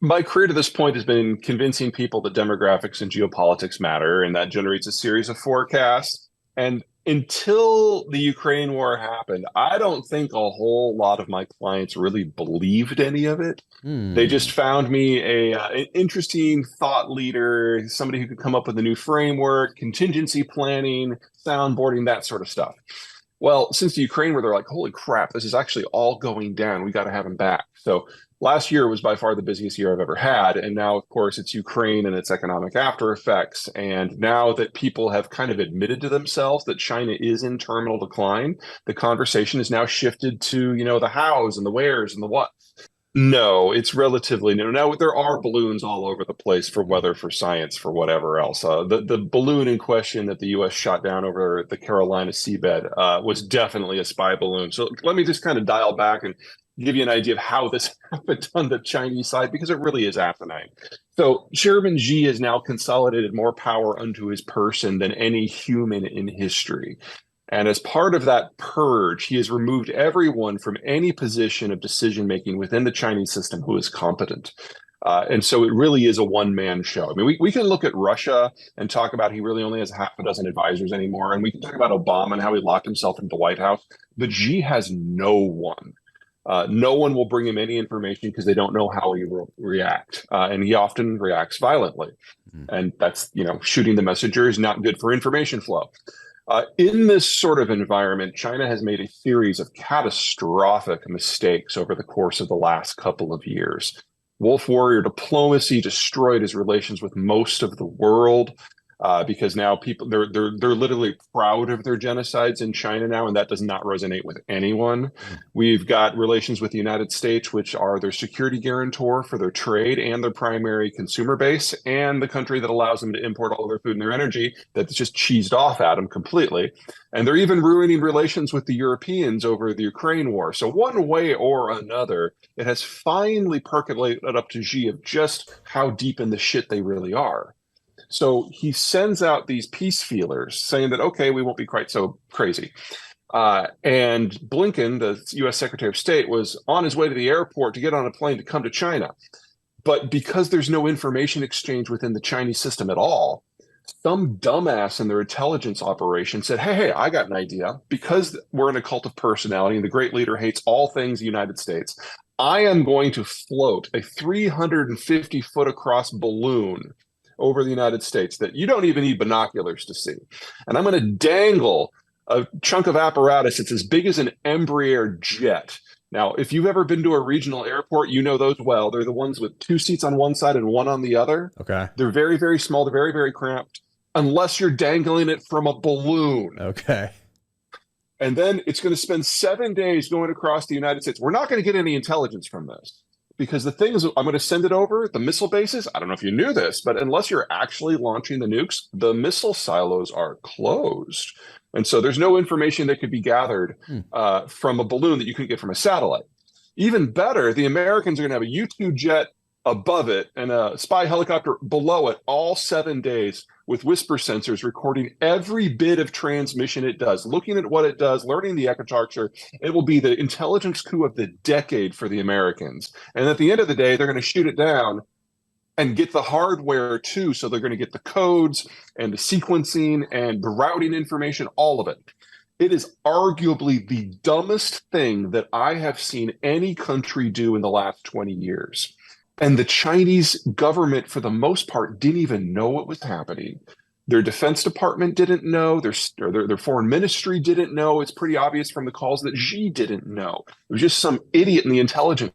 My career to this point has been convincing people that demographics and geopolitics matter, and that generates a series of forecasts. And until the Ukraine war happened, I don't think a whole lot of my clients really believed any of it. They just Hmm. found me an interesting thought leader, somebody who could come up with a new framework, contingency planning, soundboarding, that sort of stuff. Well, since the Ukraine where they're like, holy crap, this is actually all going down. We got to have him back. So last year was by far the busiest year I've ever had. And now, of course, it's Ukraine and its economic after effects. And now that people have kind of admitted to themselves that China is in terminal decline, the conversation is now shifted to, the hows and the wheres and the what. No, it's relatively new. Now there are balloons all over the place for weather, for science, for whatever else. The balloon in question that the U.S. shot down over the Carolina seabed was definitely a spy balloon. So let me just kind of dial back and give you an idea of how this happened on the Chinese side, because it really is asinine. So Chairman Xi has now consolidated more power unto his person than any human in history. And as part of that purge, he has removed everyone from any position of decision making within the Chinese system who is competent. And so it really is a one man show. I mean, we can look at Russia and talk about he really only has half a dozen advisors anymore. And we can talk about Obama and how he locked himself into the White House. But Xi has no one. No one will bring him any information because they don't know how he will react. And he often reacts violently. And that's, shooting the messenger is not good for information flow. In this sort of environment, China has made a series of catastrophic mistakes over the course of the last couple of years. Wolf warrior diplomacy destroyed his relations with most of the world because now people they're literally proud of their genocides in China now, and that does not resonate with anyone. We've got relations with the United States, which are their security guarantor for their trade and their primary consumer base, and the country that allows them to import all their food and their energy that's just cheesed off at them completely. And they're even ruining relations with the Europeans over the Ukraine war. So one way or another, it has finally percolated up to Xi of just how deep in the shit they really are. So he sends out these peace feelers saying that, okay, we won't be quite so crazy. And Blinken, the US Secretary of State, was on his way to the airport to get on a plane to come to China. But because there's no information exchange within the Chinese system at all, some dumbass in their intelligence operation said, hey, I got an idea. Because we're in a cult of personality and the great leader hates all things United States, I am going to float a 350 foot across balloon over the United States that you don't even need binoculars to see. And I'm going to dangle a chunk of apparatus that's as big as an Embraer jet. Now, if you've ever been to a regional airport, you know those well. They're the ones with two seats on one side and one on the other. Okay. They're very, very small. They're very, very cramped, unless you're dangling it from a balloon. Okay. And then it's going to spend 7 days going across the United States. We're not going to get any intelligence from this because the thing is, I'm going to send it over the missile bases. I don't know if you knew this, but unless you're actually launching the nukes, the missile silos are closed. And so there's no information that could be gathered from a balloon that you can get from a satellite. Even better, the Americans are going to have a U-2 jet above it and a spy helicopter below it all 7 days with whisper sensors recording every bit of transmission it does, looking at what it does, learning the ecocharger. It will be the intelligence coup of the decade for the Americans. And at the end of the day, they're going to shoot it down and get the hardware too. So they're going to get the codes and the sequencing and the routing information, all of it. It is arguably the dumbest thing that I have seen any country do in the last 20 years. And the Chinese government, for the most part, didn't even know what was happening. Their Defense Department didn't know. Their foreign ministry didn't know. It's pretty obvious from the calls that Xi didn't know. It was just some idiot in the intelligence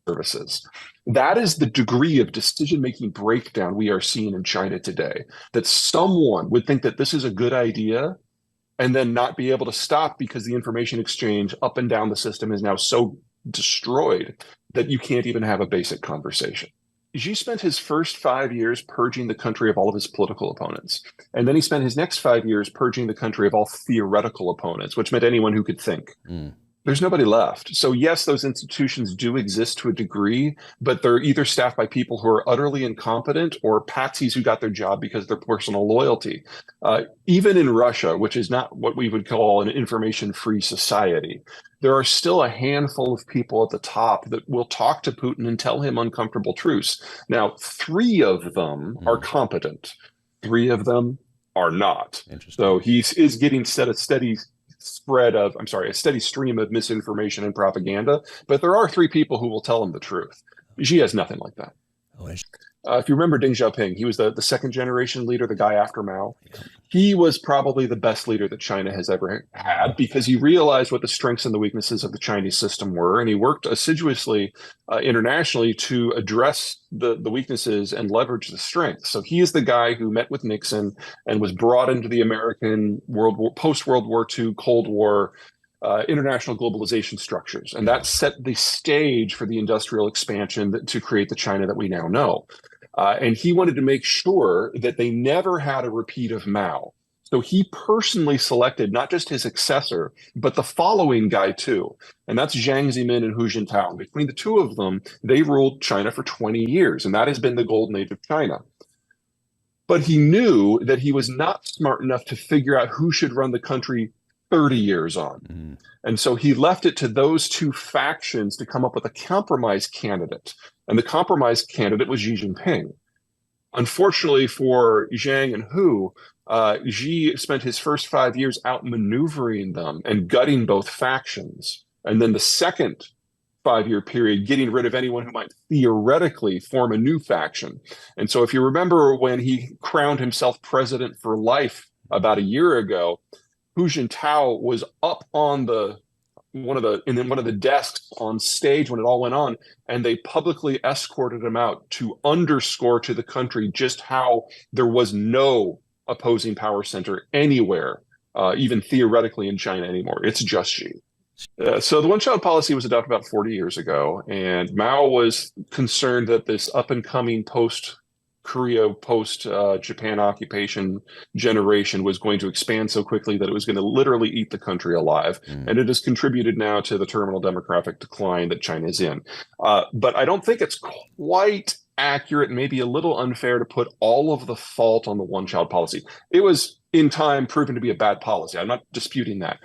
services. That is the degree of decision-making breakdown we are seeing in China today, that someone would think that this is a good idea and then not be able to stop because the information exchange up and down the system is now so destroyed that you can't even have a basic conversation. Xi spent his first 5 years purging the country of all of his political opponents. And then he spent his next 5 years purging the country of all theoretical opponents, which meant anyone who could think. There's nobody left. So yes, those institutions do exist to a degree, but they're either staffed by people who are utterly incompetent or patsies who got their job because of their personal loyalty. Even in Russia, which is not what we would call an information-free society, there are still a handful of people at the top that will talk to Putin and tell him uncomfortable truths. Now, 3 of them are competent. 3 of them are not. Interesting. So he is getting a steady a steady stream of misinformation and propaganda. But there are 3 people who will tell him the truth. Xi has nothing like that. Oh, If you remember Deng Xiaoping, he was the second generation leader, the guy after Mao. yeah. He was probably the best leader that China has ever had because he realized what the strengths and the weaknesses of the Chinese system were, and he worked assiduously internationally to address the weaknesses and leverage the strengths. So he is the guy who met with Nixon and was brought into the American post-World War II Cold War international globalization structures, and that set the stage for the industrial expansion to create the China that we now know. And he wanted to make sure that they never had a repeat of Mao. So he personally selected not just his successor, but the following guy too. And that's Jiang Zemin and Hu Jintao. Between the 2 of them, they ruled China for 20 years, and that has been the golden age of China. But he knew that he was not smart enough to figure out who should run the country 30 years on. And so he left it to those 2 factions to come up with a compromise candidate. And the compromise candidate was Xi Jinping. Unfortunately for Jiang and Hu, Xi spent his first 5 years outmaneuvering them and gutting both factions. And then the second 5-year period, getting rid of anyone who might theoretically form a new faction. And so if you remember when he crowned himself president for life about a year ago, Hu Jintao was up on one of the desks on stage when it all went on, and they publicly escorted him out to underscore to the country just how there was no opposing power center anywhere, even theoretically in China anymore. It's just Xi. So the one-child policy was adopted about 40 years ago, and Mao was concerned that this up-and-coming post-Korea, post-Japan occupation generation was going to expand so quickly that it was going to literally eat the country alive. And it has contributed now to the terminal demographic decline that China is in. But I don't think it's quite accurate, maybe a little unfair to put all of the fault on the one-child policy. It was, in time, proven to be a bad policy. I'm not disputing that.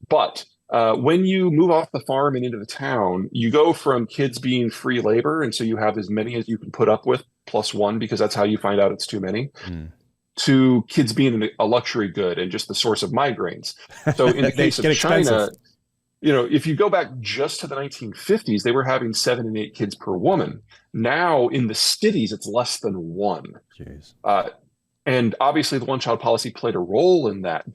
But when you move off the farm and into the town, you go from kids being free labor, and so you have as many as you can put up with, +1, because that's how you find out it's too many, to kids being a luxury good and just the source of migraines. So in the case of China, if you go back just to the 1950s, they were having 7 and 8 kids per woman. Now in the cities, it's less than 1. And obviously the one-child policy played a role in that.